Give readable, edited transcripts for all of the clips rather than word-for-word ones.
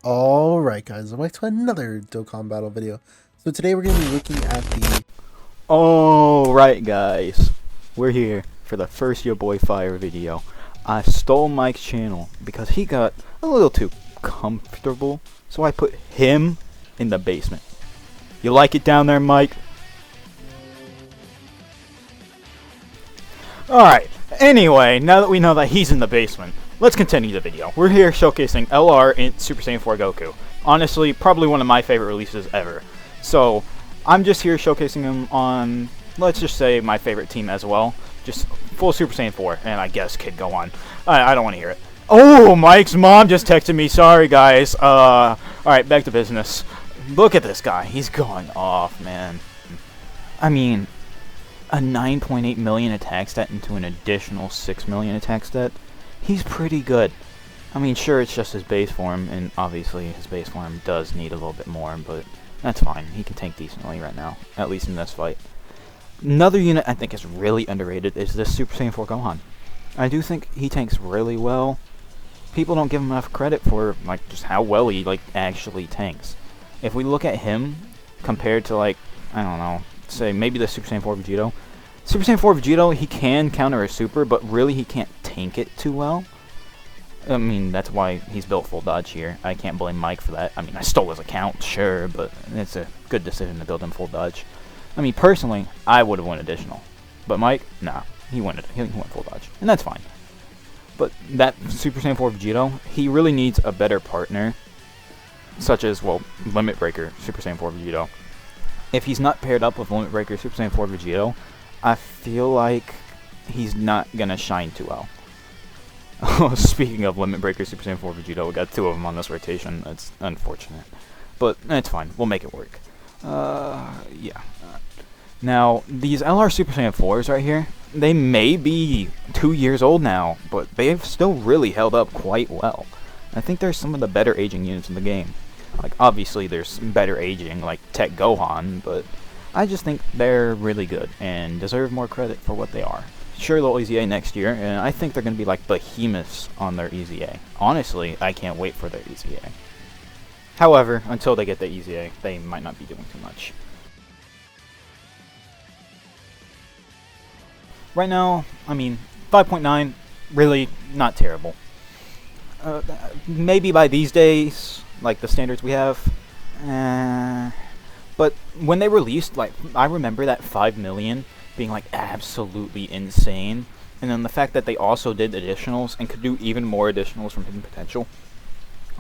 Alright guys, welcome back to another Dokkan battle video. So today we're going to be looking at the... Alright guys, we're here for the first Yah Boi Fxre video. I stole Mike's channel because he got a little too comfortable, so I put him in the basement. You like it down there, Mike? Alright, anyway, now that we know that he's in the basement, let's continue the video. We're here showcasing LR Int Ssj4 Goku. Honestly, probably one of my favorite releases ever. So, I'm just here showcasing him on, let's just say, my favorite team as well. Just full Super Saiyan 4, and I guess Kid Go On. I don't want to hear it. Oh, Mike's mom just texted me. Sorry, guys. Alright, back to business. Look at this guy. He's going off, man. I mean, a 9.8 million attack stat into an additional 6 million attack stat. He's pretty good. I mean, sure, it's just his base form, and obviously his base form does need a little bit more, but that's fine. He can tank decently right now, at least in this fight. Another unit I think is really underrated is this Super Saiyan 4 Gohan. I do think he tanks really well. People don't give him enough credit for like just how well he actually tanks. If we look at him compared to I don't know, say maybe the Super Saiyan 4 Vegito. Super Saiyan 4 Vegito, he can counter a super, but really he can't tank it too well. I mean, that's why he's built full dodge here. I can't blame Mike for that. I mean, I stole his account, sure, but it's a good decision to build him full dodge. I mean, personally, I would have won additional. But Mike, nah, he went full dodge, and that's fine. But that Super Saiyan 4 Vegito, he really needs a better partner, such as, well, Limit Breaker Super Saiyan 4 Vegito. If he's not paired up with Limit Breaker Super Saiyan 4 Vegito, I feel like he's not gonna shine too well. Speaking of Limit Breaker Super Saiyan 4 Vegito, we got two of them on this rotation. That's unfortunate, but it's fine. We'll make it work. Yeah. Now, these LR Super Saiyan 4s right here, they may be 2 years old now, but they've still really held up quite well. I think they're some of the better aging units in the game. Like, obviously there's better aging, like Tech Gohan, but I just think they're really good and deserve more credit for what they are. Sure, they'll EZA next year, and I think they're going to be like behemoths on their EZA. Honestly, I can't wait for their EZA. However, until they get the EZA, they might not be doing too much. Right now, I mean, 5.9, really not terrible. Maybe by these days, like the standards we have, but when they released, I remember that 5 million being absolutely insane, and then the fact that they also did additionals and could do even more additionals from Hidden Potential.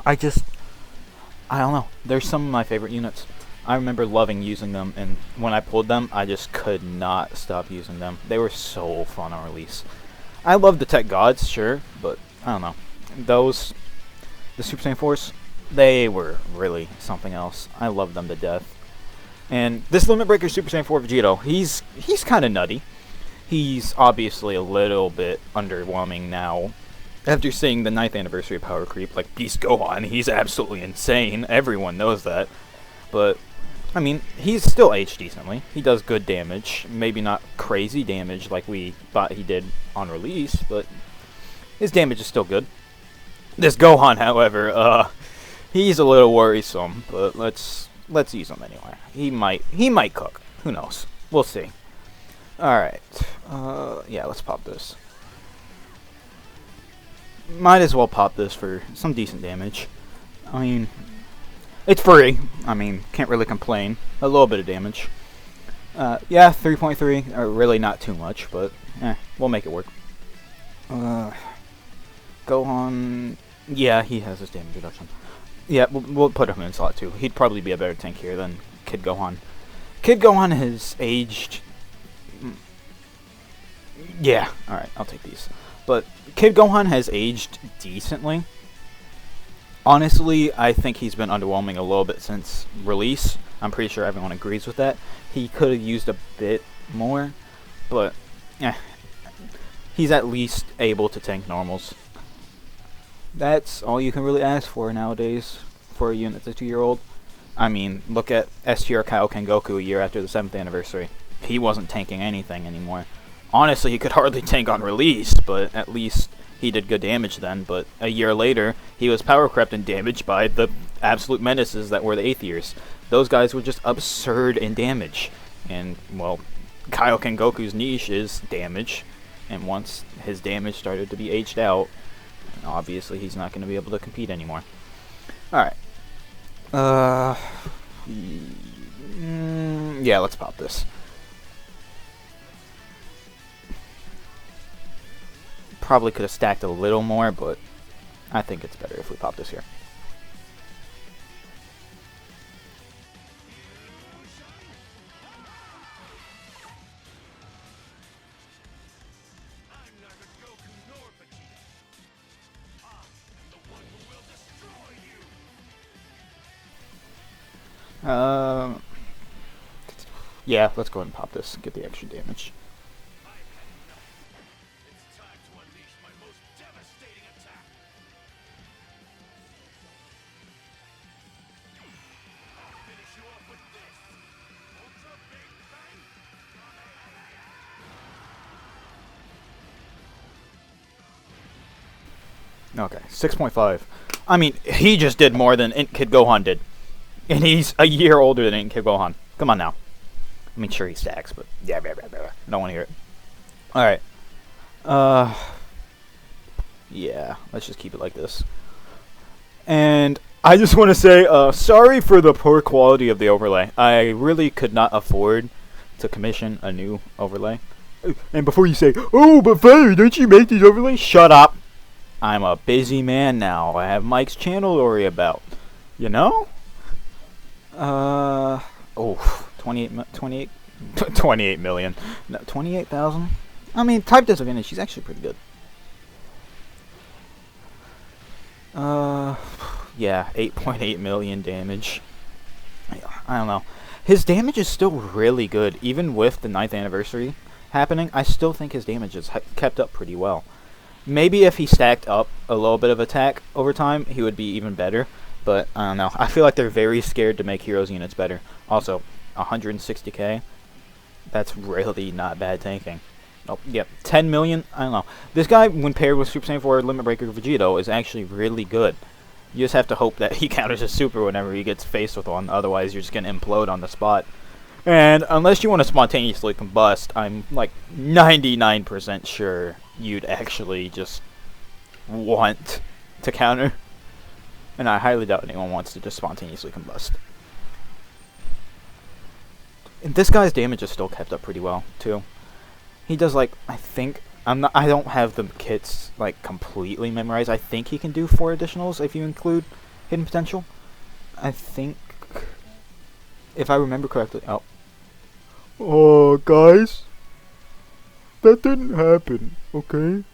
I don't know. They're some of my favorite units. I remember loving using them, and when I pulled them, I just could not stop using them. They were so fun on release. I love the Tech Gods, sure, but I don't know. The Super Saiyan 4s, they were really something else. I love them to death. And this Limit Breaker Super Saiyan 4 Vegito, he's kind of nutty. He's obviously a little bit underwhelming now. After seeing the 9th anniversary of Power Creep, like Beast Gohan, he's absolutely insane. Everyone knows that. But, I mean, he's still aged decently. He does good damage. Maybe not crazy damage like we thought he did on release, but his damage is still good. This Gohan, however, he's a little worrisome, but let's use him anyway. He might cook. Who knows? We'll see. Alright. Yeah, let's pop this. Might as well pop this for some decent damage. I mean, it's free. I mean, can't really complain. A little bit of damage. Yeah, 3.3. Really not too much, but we'll make it work. Gohan. Yeah, he has his damage reduction. Yeah, we'll put him in slot 2. He'd probably be a better tank here than Kid Gohan. Kid Gohan has aged... Yeah, alright, I'll take these. But Kid Gohan has aged decently. Honestly, I think he's been underwhelming a little bit since release. I'm pretty sure everyone agrees with that. He could have used a bit more, but he's at least able to tank normals. That's all you can really ask for nowadays for a unit that's 2-year-old. I mean, look at STR Kaioken Goku a year after the 7th anniversary. He wasn't tanking anything anymore. Honestly, he could hardly tank on release, but at least he did good damage then, but a year later, he was power crept and damaged by the absolute menaces that were the Aethiers. Those guys were just absurd in damage. And, well, Kaioken Goku's niche is damage, and once his damage started to be aged out, obviously he's not going to be able to compete anymore. Alright. Yeah, let's pop this. Probably could have stacked a little more, but I think it's better if we pop this here. Yeah, let's go ahead and pop this, get the extra damage. Okay, 6.5. I mean, he just did more than Int Kid Gohan did. And he's a year older than Int Kid Gohan. Come on now. I mean, sure he stacks, but yeah, I don't want to hear it. Alright. Yeah, let's just keep it like this. And I just want to say, sorry for the poor quality of the overlay. I really could not afford to commission a new overlay. And before you say, oh, but Father, don't you make these overlays? Shut up. I'm a busy man now. I have Mike's channel to worry about. You know? Oh, 28 million. No, 28,000? I mean, type disadvantage, she's actually pretty good. Yeah, 8.8 million damage. I don't know. His damage is still really good. Even with the 9th anniversary happening, I still think his damage is kept up pretty well. Maybe if he stacked up a little bit of attack over time, he would be even better. But, I don't know. I feel like they're very scared to make Heroes units better. Also, 160k. That's really not bad tanking. Oh, yep, 10 million. I don't know. This guy, when paired with Super Saiyan 4 Limit Breaker Vegito, is actually really good. You just have to hope that he counters a super whenever he gets faced with one. Otherwise, you're just going to implode on the spot. And unless you want to spontaneously combust, I'm like 99% sure you'd actually just want to counter. And I highly doubt anyone wants to just spontaneously combust. And this guy's damage is still kept up pretty well, too. He does, like, I think, I don't have the kits, like, completely memorized. I think he can do 4 additionals if you include Hidden Potential. I think, if I remember correctly, oh, guys, that didn't happen, okay?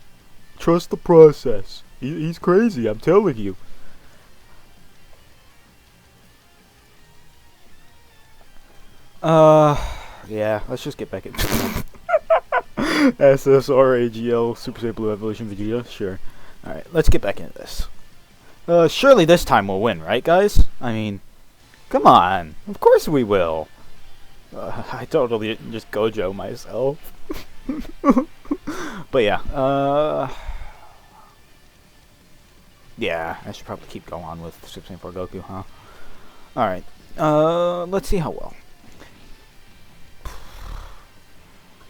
Trust the process. He's crazy, I'm telling you. Yeah, let's just get back in. SSRAGL Super Saiyan Blue Evolution Vegeta, sure. Alright, let's get back into this. Surely this time we'll win, right, guys? I mean, come on. Of course we will. I totally just Gojo myself. But yeah, yeah, I should probably keep going on with Super Saiyan 4 Goku, huh? Alright, let's see how well.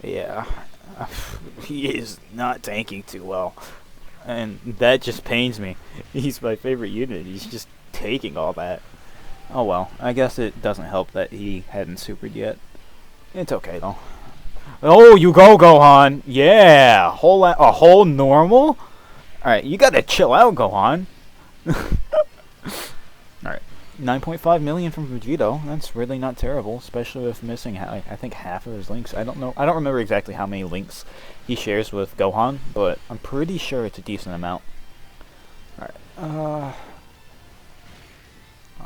Yeah, he is not tanking too well, and that just pains me. He's my favorite unit. He's just taking all that. Oh well, I guess it doesn't help that he hadn't supered yet. It's okay though. Oh, you go, Gohan! Yeah, a whole normal. All right, you gotta chill out, Gohan. All right. 9.5 million from Vegito. That's really not terrible, especially with missing, I think, half of his links. I don't know. I don't remember exactly how many links he shares with Gohan, but I'm pretty sure it's a decent amount. Alright.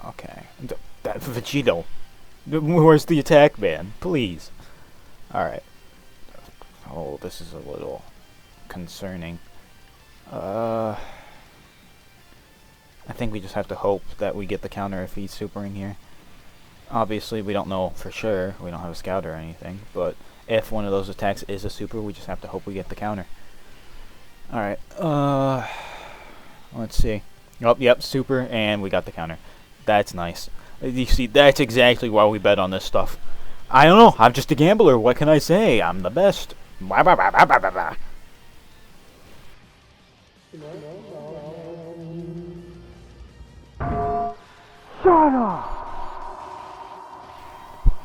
Okay. That Vegito. Where's the attack man? Please. Alright. Oh, this is a little concerning. I think we just have to hope that we get the counter if he's supering here. Obviously, we don't know for sure. We don't have a scout or anything. But if one of those attacks is a super, we just have to hope we get the counter. Alright, let's see. Oh, yep, super, and we got the counter. That's nice. You see, that's exactly why we bet on this stuff. I don't know, I'm just a gambler, what can I say? I'm the best. Shut up!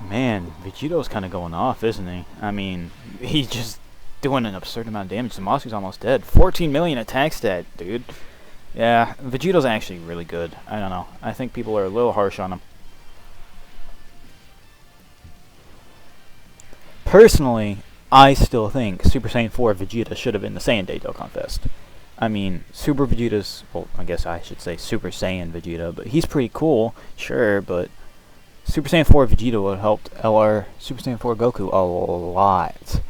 Man, Vegito's kind of going off, isn't he? I mean, he's just doing an absurd amount of damage. Zamasu's almost dead. 14 million attack stat, dude. Yeah, Vegito's actually really good. I don't know. I think people are a little harsh on him. Personally, I still think Super Saiyan 4 Vegeta should have been the Saiyan Day Dokkan Fest. I mean, Super Vegeta's, well, I guess I should say Super Saiyan Vegeta, but he's pretty cool, sure, but Super Saiyan 4 Vegeta would have helped LR Super Saiyan 4 Goku a lot.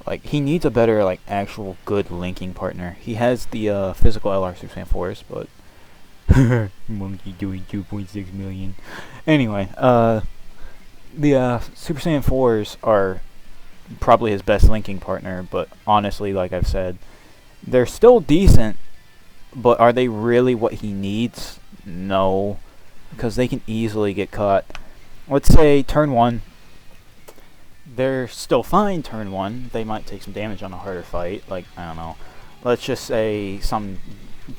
Like, he needs a better, like, actual good linking partner. He has the physical LR Super Saiyan 4s, but monkey doing 2.6 million. Anyway, the Super Saiyan 4s are probably his best linking partner, but honestly, like I've said, they're still decent, but are they really what he needs? No, because they can easily get caught. Let's say turn 1, they're still fine turn 1, they might take some damage on a harder fight, like, I don't know, let's just say some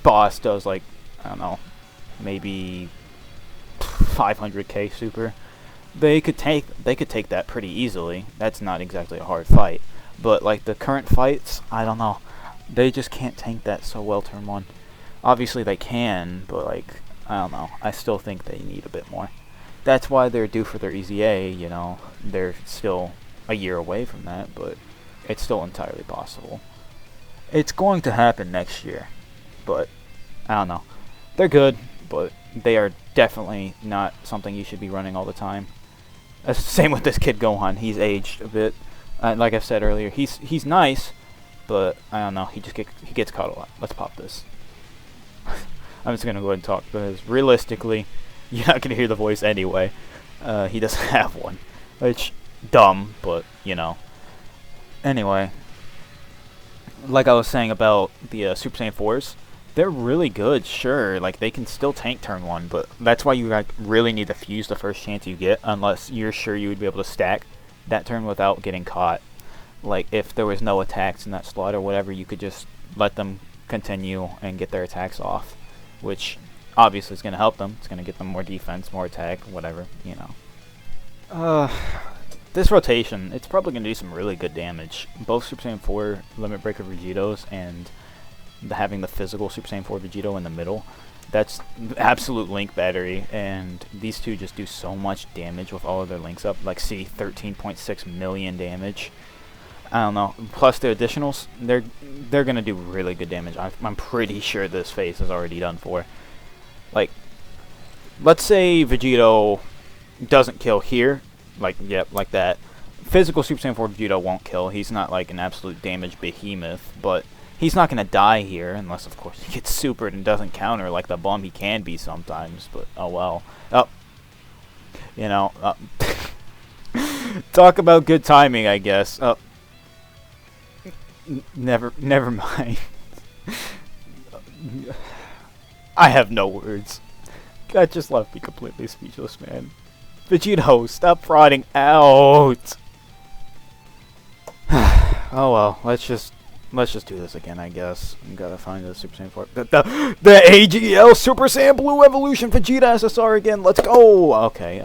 boss does, like, I don't know, maybe 500k super. They could take that pretty easily. That's not exactly a hard fight, but like the current fights, I don't know, they just can't tank that so well turn 1. Obviously they can, but like, I don't know, I still think they need a bit more. That's why they're due for their EZA, you know. They're still a year away from that, but it's still entirely possible. It's going to happen next year, but I don't know. They're good, but they are definitely not something you should be running all the time. Same with this kid Gohan. He's aged a bit. Like I said earlier, he's nice, but I don't know. He gets caught a lot. Let's pop this. I'm just gonna go ahead and talk because realistically, you're not gonna hear the voice anyway. He doesn't have one, which dumb, but you know. Anyway, like I was saying about the Super Saiyan 4s, they're really good, sure. Like, they can still tank turn 1, but that's why you like really need to fuse the first chance you get, unless you're sure you would be able to stack that turn without getting caught. Like, if there was no attacks in that slot or whatever, you could just let them continue and get their attacks off, which obviously is going to help them. It's going to get them more defense, more attack, whatever, you know. This rotation, it's probably going to do some really good damage. Both Super Saiyan 4 Limit Breaker Vegetos and having the physical Super Saiyan 4 Vegito in the middle, that's absolute link battery, and these two just do so much damage with all of their links up. Like, see, 13.6 million damage. I don't know. Plus the additionals, they're gonna do really good damage. I'm pretty sure this phase is already done for. Like, let's say Vegito doesn't kill here, like, yep, like that. Physical Super Saiyan 4 Vegito won't kill. He's not like an absolute damage behemoth, but he's not going to die here, unless, of course, he gets supered and doesn't counter like the bum he can be sometimes, but oh well. Oh, you know, talk about good timing, I guess. Oh, never mind. I have no words. That just left me completely speechless, man. Vegito, stop frauding out! Oh well, let's just do this again, I guess. I gotta find the Super Saiyan 4. The AGL Super Saiyan Blue Evolution Vegeta SSR again. Let's go. Okay.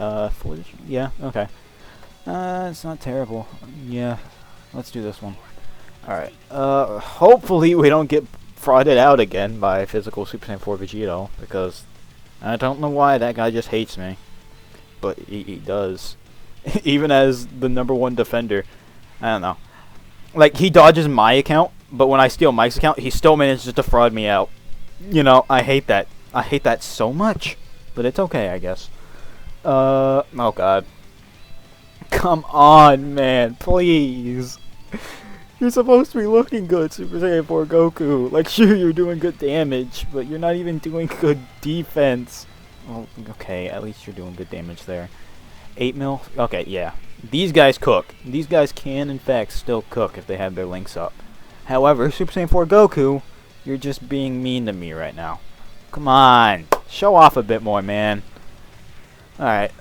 Yeah. Okay. It's not terrible. Yeah. Let's do this one. All right. Hopefully we don't get frauded out again by physical Super Saiyan 4 Vegito, because I don't know why that guy just hates me, but he does. Even as the #1 defender, I don't know. Like, he dodges my account, but when I steal Mike's account, he still manages to fraud me out. You know, I hate that. I hate that so much. But it's okay, I guess. Oh god. Come on, man, please. You're supposed to be looking good, Super Saiyan 4 Goku. Like, sure, you're doing good damage, but you're not even doing good defense. Well, okay, at least you're doing good damage there. 8 mil? Okay, yeah. These guys cook. These guys can, in fact, still cook if they have their links up. However, Super Saiyan 4 Goku, you're just being mean to me right now. Come on, show off a bit more, man. Alright,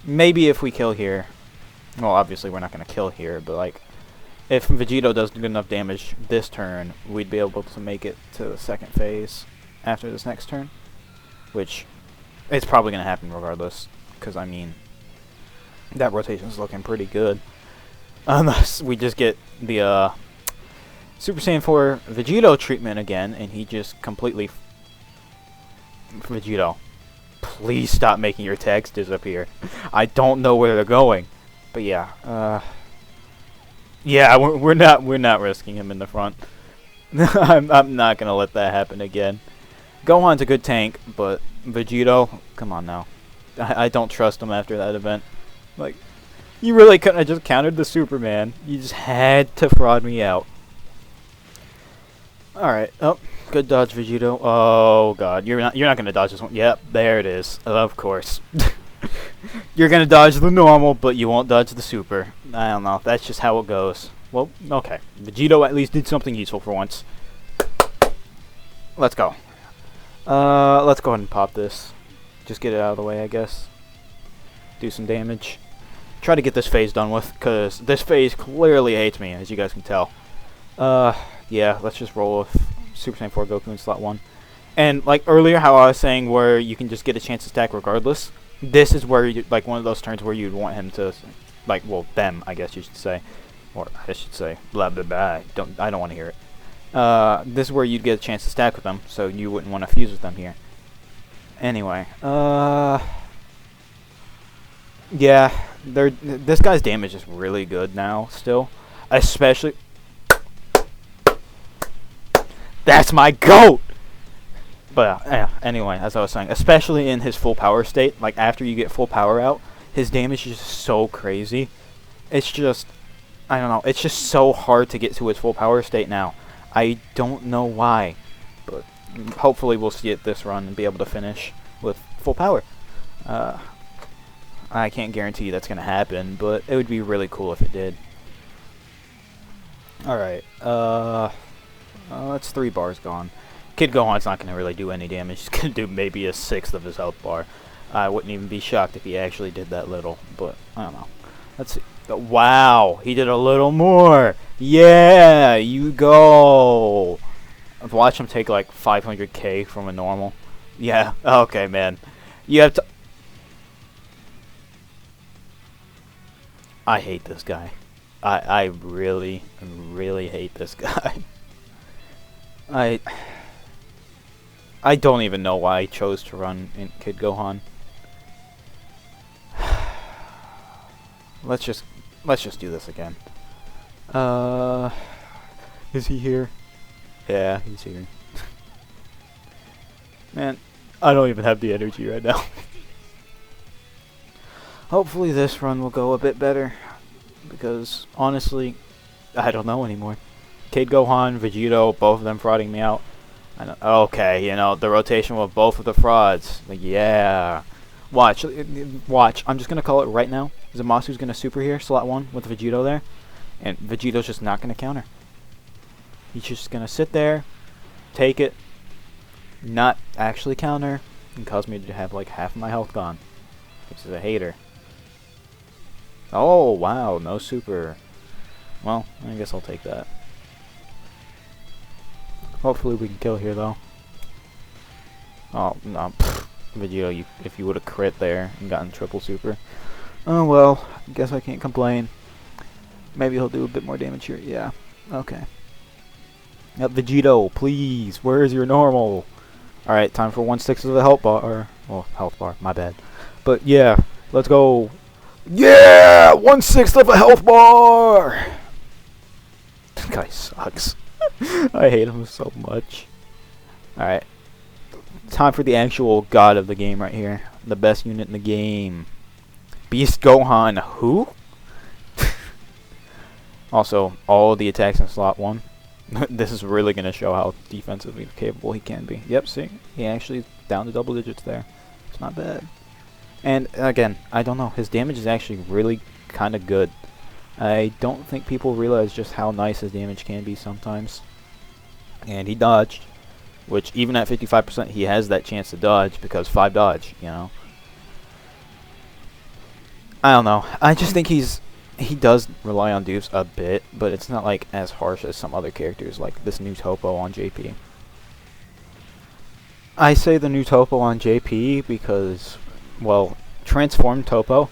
maybe if we kill here, well, obviously we're not going to kill here, but like, if Vegito does good enough damage this turn, we'd be able to make it to the second phase after this next turn, which it's probably going to happen regardless, because I mean, that rotation's looking pretty good. Unless we just get the Super Saiyan 4 Vegito treatment again, and he just completely... Vegito, please stop making your tags disappear. I don't know where they're going. But yeah, yeah, we're not risking him in the front. I'm not gonna let that happen again. Gohan's a good tank, but Vegito, come on now. I don't trust him after that event. Like, you really couldn't have just countered the Superman. You just had to fraud me out. Alright, oh, good dodge, Vegito. Oh god, you're not gonna dodge this one. Yep, there it is. Of course. You're gonna dodge the normal, but you won't dodge the super. I don't know, that's just how it goes. Well, okay. Vegito at least did something useful for once. Let's go. Let's go ahead and pop this. Just get it out of the way, I guess. Do some damage. Try to get this phase done with, because this phase clearly hates me, as you guys can tell. Yeah, let's just roll with Super Saiyan 4 Goku in slot 1. And, like, earlier how I was saying where you can just get a chance to stack regardless, this is where, you, like, one of those turns where you'd want him to, like, well, them, I guess you should say. Or, I should say, blah, blah, blah. I don't want to hear it. This is where you'd get a chance to stack with them, so you wouldn't want to fuse with them here. Anyway, yeah, this guy's damage is really good now, still. Especially... That's my GOAT! But, yeah, anyway, as I was saying, especially in his full power state, like, after you get full power out, his damage is just so crazy. It's just, I don't know, it's just so hard to get to his full power state now. I don't know why, but hopefully we'll see it this run and be able to finish with full power. I can't guarantee that's going to happen, but it would be really cool if it did. Alright, that's 3 bars gone. Kid Gohan's not going to really do any damage. He's going to do maybe a 1/6 of his health bar. I wouldn't even be shocked if he actually did that little, but I don't know. Let's see. Wow, he did a little more. Yeah, you go. Watch him take like 500k from a normal. Yeah, okay, man. You have to... I hate this guy. I really, really hate this guy. I don't even know why I chose to run in Kid Gohan. Let's just do this again. Is he here? Yeah, he's here. Man, I don't even have the energy right now. Hopefully this run will go a bit better, because honestly, I don't know anymore. Kid Gohan, Vegito, both of them frauding me out. I know, okay, you know, the rotation with both of the frauds. Like, yeah. Watch. I'm just going to call it right now. Zamasu's going to super here, slot 1, with Vegito there. And Vegito's just not going to counter. He's just going to sit there, take it, not actually counter, and cause me to have like half of my health gone. This is a hater. Oh, wow, no super. Well, I guess I'll take that. Hopefully we can kill here, though. Oh, no. Vegito, if you would have crit there and gotten triple super. Oh, well. I guess I can't complain. Maybe he'll do a bit more damage here. Yeah. Okay. Yep, Vegito, please. Where's your normal? Alright, time for 1/6 of the health bar. Well, health bar. My bad. But, yeah. Let's go. Yeah! 1/6 of a health bar! This guy sucks. I hate him so much. Alright. Time for the actual god of the game right here. The best unit in the game. Beast Gohan. Who? Also, all the attacks in slot 1. This is really going to show how defensively capable he can be. Yep, see? He actually is down to double digits there. It's not bad. And, again, I don't know. His damage is actually really kind of good. I don't think people realize just how nice his damage can be sometimes. And he dodged, which even at 55% he has that chance to dodge because 5 dodge, you know. I don't know. I just think he does rely on dupes a bit, but it's not like as harsh as some other characters like this new topo on JP. I say the new topo on JP because, well, transformed topo,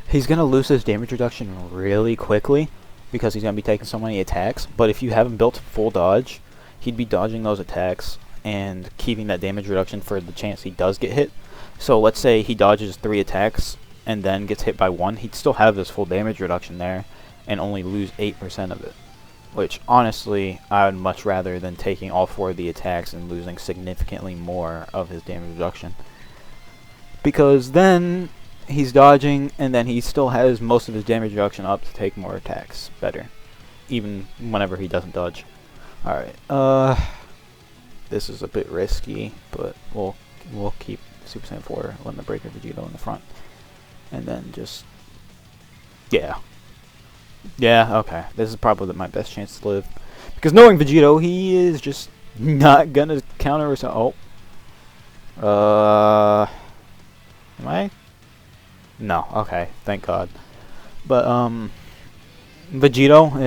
he's going to lose his damage reduction really quickly because he's going to be taking so many attacks. But if you have him built full dodge, he'd be dodging those attacks and keeping that damage reduction for the chance he does get hit. So let's say he dodges 3 attacks and then gets hit by 1, he'd still have this full damage reduction there and only lose 8% of it. Which, honestly, I would much rather than taking all 4 of the attacks and losing significantly more of his damage reduction. Because then he's dodging, and then he still has most of his damage reduction up to take more attacks better. Even whenever he doesn't dodge. Alright, this is a bit risky, but we'll keep Super Saiyan 4 Limit Breaker Vegito in the front. And then just... yeah. Yeah, okay. This is probably my best chance to live. Because knowing Vegito, he is just not gonna counter or so. Oh. Am I? No, okay. Thank God. But, Vegito,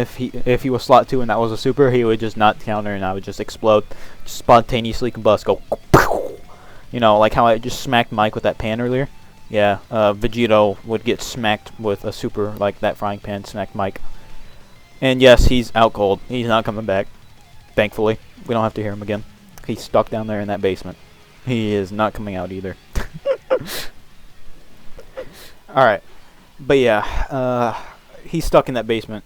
if he was slot 2 and that was a super, he would just not counter and I would just explode. Just spontaneously combust. Go. You know, like how I just smacked Mike with that pan earlier. Yeah, Vegito would get smacked with a super like that frying pan smacked Mike. And yes, he's out cold. He's not coming back. Thankfully. We don't have to hear him again. He's stuck down there in that basement. He is not coming out either. Alright. But yeah, he's stuck in that basement.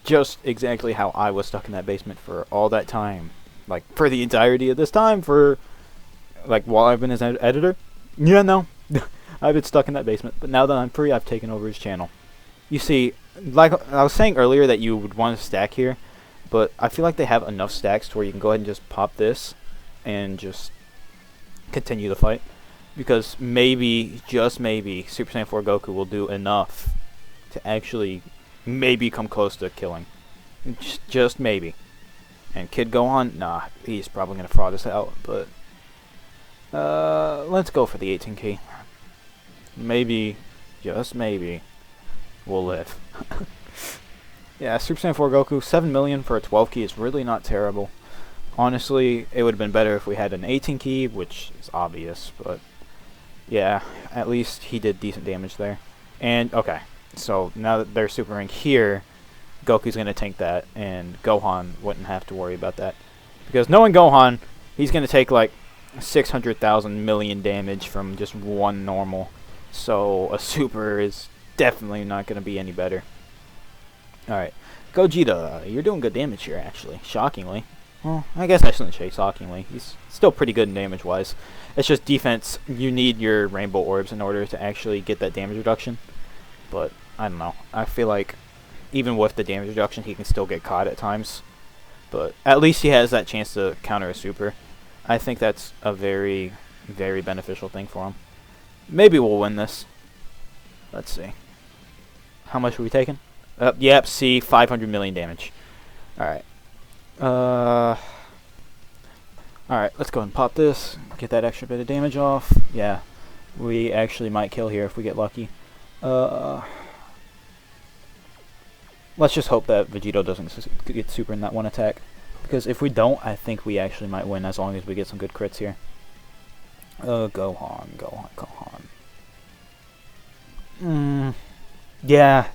Just exactly how I was stuck in that basement for all that time. Like, for the entirety of this time, for, like, while I've been his editor. Yeah, no. I've been stuck in that basement, but now that I'm free, I've taken over his channel. You see, like I was saying earlier that you would want to stack here, but I feel like they have enough stacks to where you can go ahead and just pop this and just continue the fight. Because maybe, just maybe, Super Saiyan 4 Goku will do enough to actually maybe come close to killing. Just maybe. And Kid Gohan, nah, he's probably going to fraud us out, but let's go for the 18 key. Maybe, just maybe, we'll live. Yeah, Super Saiyan 4 Goku, 7 million for a 12 key is really not terrible. Honestly, it would have been better if we had an 18 key, which is obvious, but yeah, at least he did decent damage there. And, okay, so now that they're supering here, Goku's going to tank that, and Gohan wouldn't have to worry about that. Because knowing Gohan, he's going to take like 600,000 million damage from just one normal. So a super is definitely not going to be any better. Alright, Gogeta, you're doing good damage here actually, shockingly. Well, I guess I shouldn't say shockingly. He's still pretty good in damage-wise. It's just defense, you need your rainbow orbs in order to actually get that damage reduction. But, I don't know. I feel like even with the damage reduction, he can still get caught at times. But at least he has that chance to counter a super. I think that's a very, very beneficial thing for him. Maybe we'll win this. Let's see. How much are we taking? Yep, see, 500 million damage. Alright. Alright, let's go ahead and pop this. Get that extra bit of damage off. Yeah, we actually might kill here if we get lucky. Let's just hope that Vegito doesn't get super in that one attack. Because if we don't, I think we actually might win as long as we get some good crits here. Gohan. Yeah.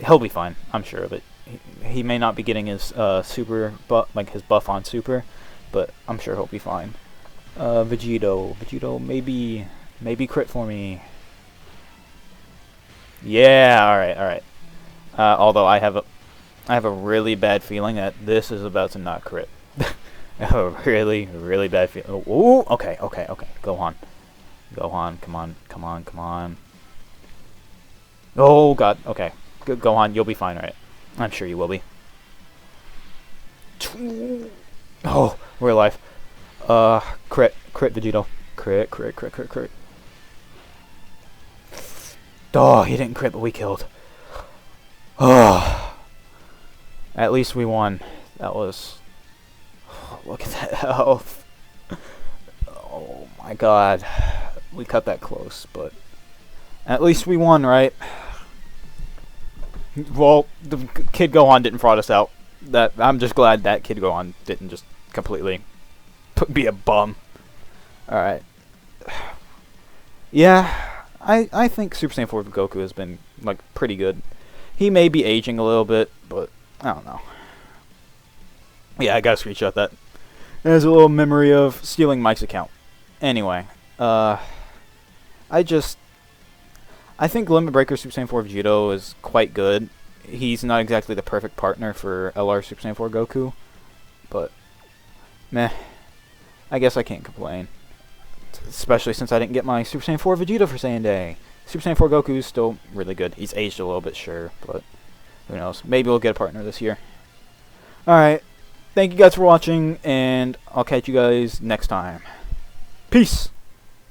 He'll be fine. I'm sure of it. He may not be getting his super buff, like his buff on super, but I'm sure he'll be fine. Vegito, maybe crit for me. Yeah. All right. Although I have a really bad feeling that this is about to not crit. A really bad feeling. Oh, okay. Gohan, come on. Oh God. Okay. Gohan, you'll be fine, right? I'm sure you will be. Oh, we're alive. Crit Vegito. Crit. Oh, he didn't crit, but we killed. Oh, at least we won. That was... Look at that health. Oh my god. We cut that close, but... At least we won, right? Well, the Kid Gohan didn't fraud us out. I'm just glad that Kid Gohan didn't just completely be a bum. Alright. Yeah, I think Super Saiyan 4 Goku has been, like, pretty good. He may be aging a little bit, but I don't know. Yeah, I gotta screenshot that. There's a little memory of stealing Mike's account. Anyway, I think Limit Breaker Super Saiyan 4 Vegito is quite good. He's not exactly the perfect partner for LR Super Saiyan 4 Goku, but meh. I guess I can't complain. Especially since I didn't get my Super Saiyan 4 Vegeta for Saiyan Day. Super Saiyan 4 Goku is still really good. He's aged a little bit, sure, but who knows. Maybe we'll get a partner this year. Alright, thank you guys for watching, and I'll catch you guys next time. Peace!